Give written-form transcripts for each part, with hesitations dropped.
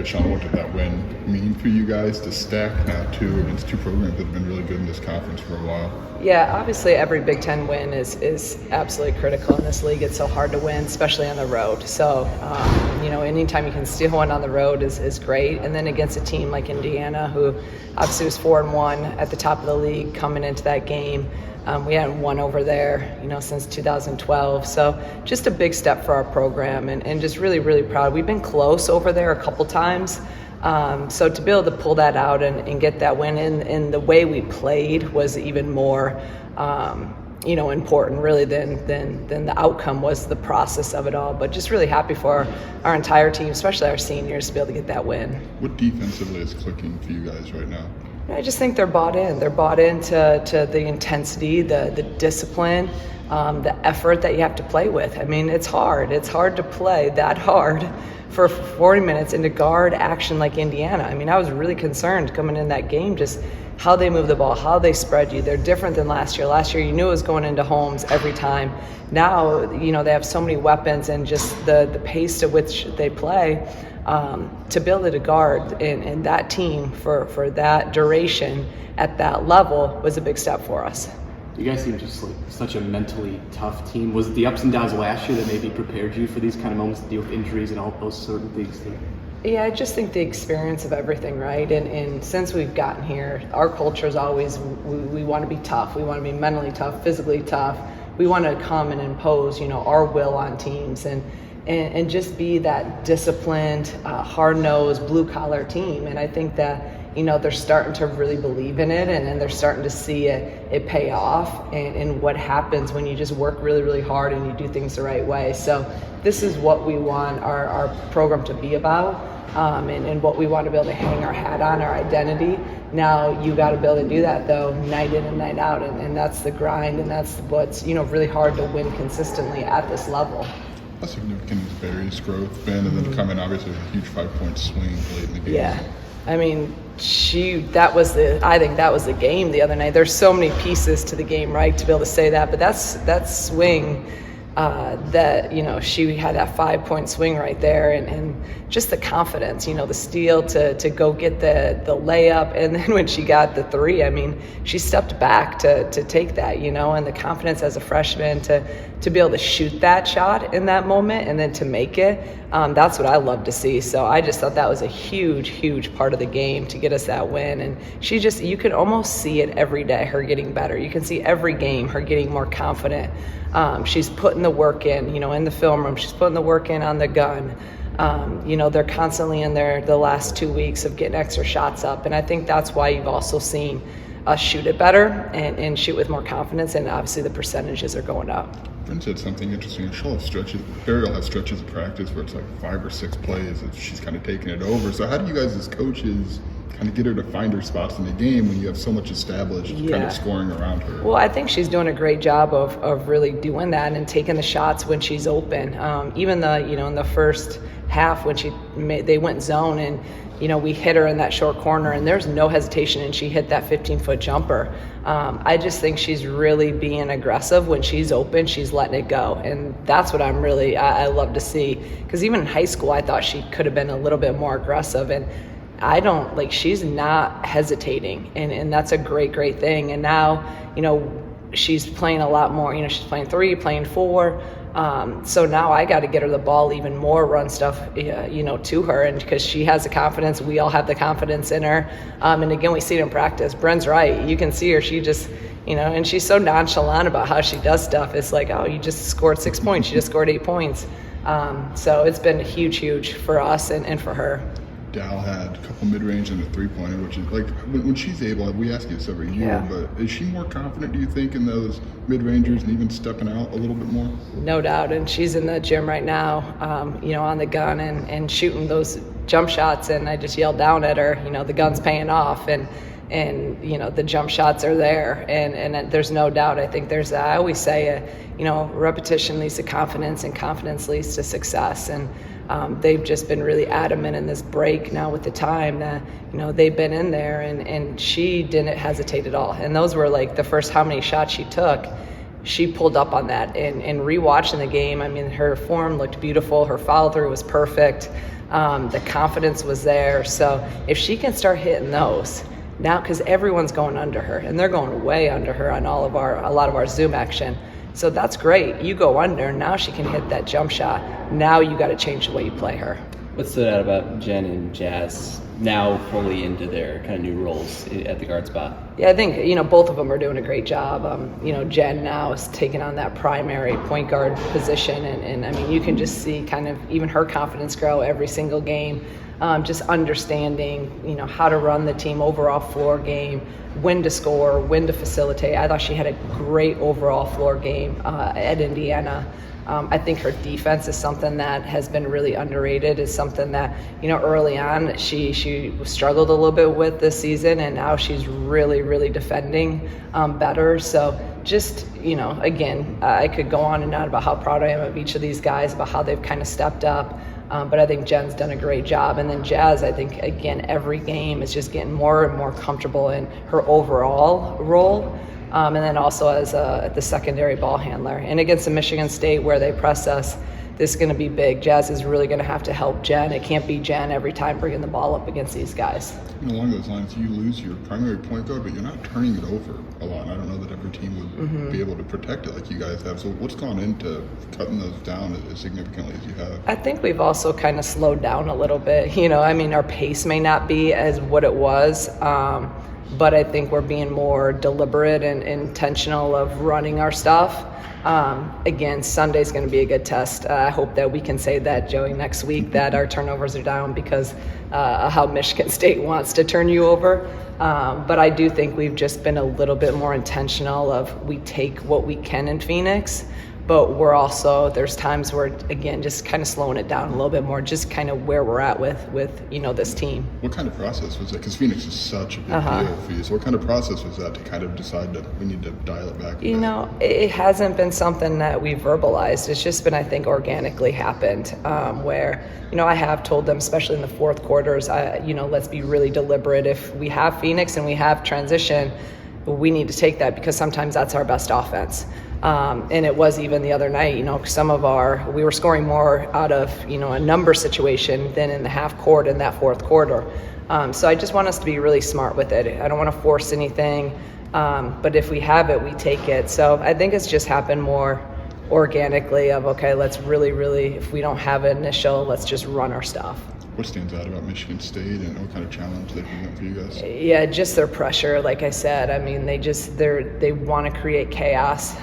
Shauna, what did that win mean for you guys to stack now two against two programs that have been really good in this conference for a while? Yeah, obviously every Big Ten win is absolutely critical in this league. It's so hard to win, especially on the road. So, anytime you can steal one on the road is great. And then against a team like Indiana, who obviously was 4-1 at the top of the league coming into that game. We hadn't won over there, since 2012. So just a big step for our program and just really, really proud. We've been close over there a couple times. So to be able to pull that out and get that win and the way we played was even more, important really than the outcome was the process of it all. But just really happy for our entire team, especially our seniors, to be able to get that win. What defensively is clicking for you guys right now? I just think they're bought in. They're bought into the intensity, the discipline, the effort that you have to play with. I mean, it's hard. It's hard to play that hard for 40 minutes and to guard action like Indiana. I mean, I was really concerned coming in that game, just how they move the ball, how they spread you. They're different than last year. Last year, you knew it was going into Holmes every time. Now, they have so many weapons and just the pace to which they play. To be able to guard in that team for that duration at that level was a big step for us. You guys seem just like such a mentally tough team. Was it the ups and downs last year that maybe prepared you for these kind of moments to deal with injuries and all those certain things? Yeah, I just think the experience of everything, right? And since we've gotten here, our culture is always we want to be tough. We want to be mentally tough, physically tough. We want to come and impose, our will on teams and just be that disciplined, hard-nosed, blue-collar team. And I think that, they're starting to really believe in it and they're starting to see it pay off and what happens when you just work really, really hard and you do things the right way. So this is what we want our program to be about and what we want to be able to hang our hat on, our identity. Now you got to be able to do that, though, night in and night out. And that's the grind and that's what's, really hard to win consistently at this level. How significant has Barry's growth been, and then coming obviously with a huge 5-point swing late in the game? Yeah, I mean, I think that was the game the other night. There's so many pieces to the game, right, to be able to say that, but that swing, she had that 5-point swing right there, and just the confidence, the steal to go get the layup, and then when she got the three, I mean, she stepped back to take that, and the confidence as a freshman to be able to shoot that shot in that moment and then to make it, that's what I love to see. So I just thought that was a huge, huge part of the game to get us that win. And you can almost see it every day, her getting better. You can see every game, her getting more confident. She's putting the work in, in the film room. She's putting the work in on the gun. They're constantly in there the last 2 weeks of getting extra shots up. And I think that's why you've also seen us shoot it better and shoot with more confidence. And obviously the percentages are going up. Bryn said something interesting. Barry will have stretches of practice where it's like 5 or 6 plays and she's kind of taking it over. So how do you guys as coaches kind of get her to find her spots in the game when you have so much established kind of scoring around her? Well, I think she's doing a great job of really doing that and taking the shots when she's open. Even in the first half when they went zone and we hit her in that short corner and there's no hesitation and she hit that 15-foot jumper. I just think she's really being aggressive. When she's open, she's letting it go. And that's what I love to see. Because even in high school, I thought she could have been a little bit more aggressive. And she's not hesitating. And that's a great, great thing. And now, she's playing a lot more. She's playing 3, playing 4. So now I got to get her the ball even more, run stuff, to her, and because she has the confidence, we all have the confidence in her. And again, we see it in practice. Bryn's right. You can see her. She just, and she's so nonchalant about how she does stuff. It's like, oh, you just scored 6 points. You just scored 8 points. So it's been huge, huge for us and for her. Dal had a couple mid-range and a 3-pointer, which is like when she's able, we ask you this every year, but is she more confident, do you think, in those mid-rangers and even stepping out a little bit more? No doubt, and she's in the gym right now, on the gun and shooting those jump shots, and I just yelled down at her, the gun's paying off, and the jump shots are there, and there's no doubt. I think I always say, repetition leads to confidence, and confidence leads to success, and they've just been really adamant in this break now with the time that, they've been in there and she didn't hesitate at all. And those were like the first how many shots she took. she pulled up on that, and rewatching the game, I mean, her form looked beautiful, her follow through was perfect, the confidence was there. So if she can start hitting those now, because everyone's going under her, and they're going way under her on a lot of our zoom action. So that's great. You go under, now she can hit that jump shot. Now you got to change the way you play her. What stood out about Jen and Jazz now fully into their kind of new roles at the guard spot? Yeah, I think, both of them are doing a great job. Jen now is taking on that primary point guard position, and I mean, you can just see kind of even her confidence grow every single game, just understanding, how to run the team overall floor game, when to score, when to facilitate. I thought she had a great overall floor game at Indiana. I think her defense is something that has been really underrated. Is something that, early on she struggled a little bit with this season, and now she's really, really defending better. So just, again, I could go on and on about how proud I am of each of these guys, about how they've kind of stepped up. But I think Jen's done a great job. And then Jazz, I think, again, every game is just getting more and more comfortable in her overall role. And then also as the secondary ball handler. And against the Michigan State, where they press us, this is going to be big. Jazz is really going to have to help Jen. It can't be Jen every time bringing the ball up against these guys. And along those lines, you lose your primary point guard, but you're not turning it over a lot. And I don't know that every team would be able to protect it like you guys have. So what's gone into cutting those down as significantly as you have? I think we've also kind of slowed down a little bit. Our pace may not be as what it was, but I think we're being more deliberate and intentional of running our stuff. Again, Sunday's going to be a good test. I hope that we can say that, Joey, next week, that our turnovers are down because how Michigan State wants to turn you over. But I do think we've just been a little bit more intentional of we take what we can in Phoenix, but we're also, there's times where, again, just kind of slowing it down a little bit more, just kind of where we're at with this team. What kind of process was that? Because Phoenix is such a big deal for you. So what kind of process was that to kind of decide that we need to dial it back? It hasn't been something that we've verbalized. It's just been, I think, organically happened, where, I have told them, especially in the fourth quarters, let's be really deliberate. If we have Phoenix and we have transition, we need to take that because sometimes that's our best offense. And it was even the other night, we were scoring more out of, a number situation than in the half court in that fourth quarter. So I just want us to be really smart with it. I don't want to force anything, but if we have it, we take it. So I think it's just happened more organically of, okay, let's really, if we don't have an initial, let's just run our stuff. What stands out about Michigan State and what kind of challenge they present for you guys? Yeah, just their pressure. Like I said, I mean, they want to create chaos.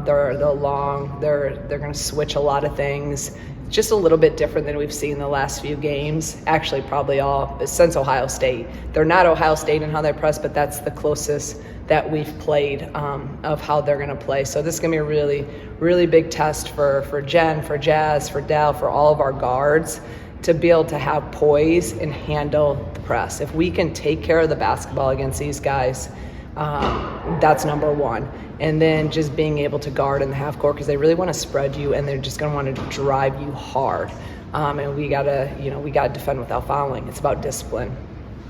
They're going to switch a lot of things. Just a little bit different than we've seen the last few games. Actually, probably all since Ohio State. They're not Ohio State in how they press, but that's the closest that we've played of how they're going to play. So this is going to be a really, really big test for Jen, for Jazz, for Dal, for all of our guards, to be able to have poise and handle the press. If we can take care of the basketball against these guys, that's number one. And then just being able to guard in the half court, because they really want to spread you and they're just going to want to drive you hard. And we gotta defend without fouling. It's about discipline.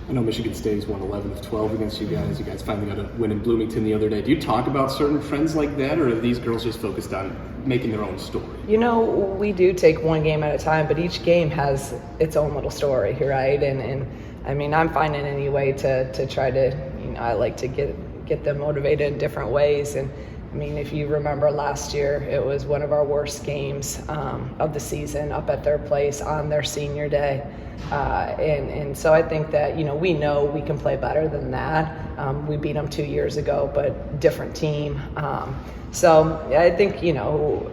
I know Michigan State has won 11 of 12 against you guys. You guys finally got a win in Bloomington the other day. Do you talk about certain trends like that, or are these girls just focused on making their own story? We do take one game at a time, but each game has its own little story, right? And I mean, I'm finding any way to try to, I like to get them motivated in different ways. And I mean, if you remember last year, it was one of our worst games of the season up at their place on their senior day. And so I think that, we know we can play better than that. We beat them 2 years ago, but different team. So I think,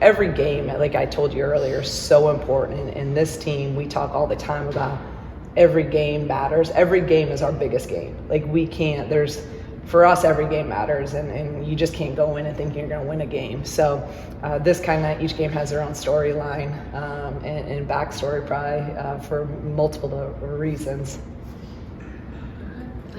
every game, like I told you earlier, is so important. And this team, we talk all the time about every game matters. Every game is our biggest game. Like for us, every game matters, and you just can't go in and think you're going to win a game. So each game has their own storyline and backstory probably for multiple reasons.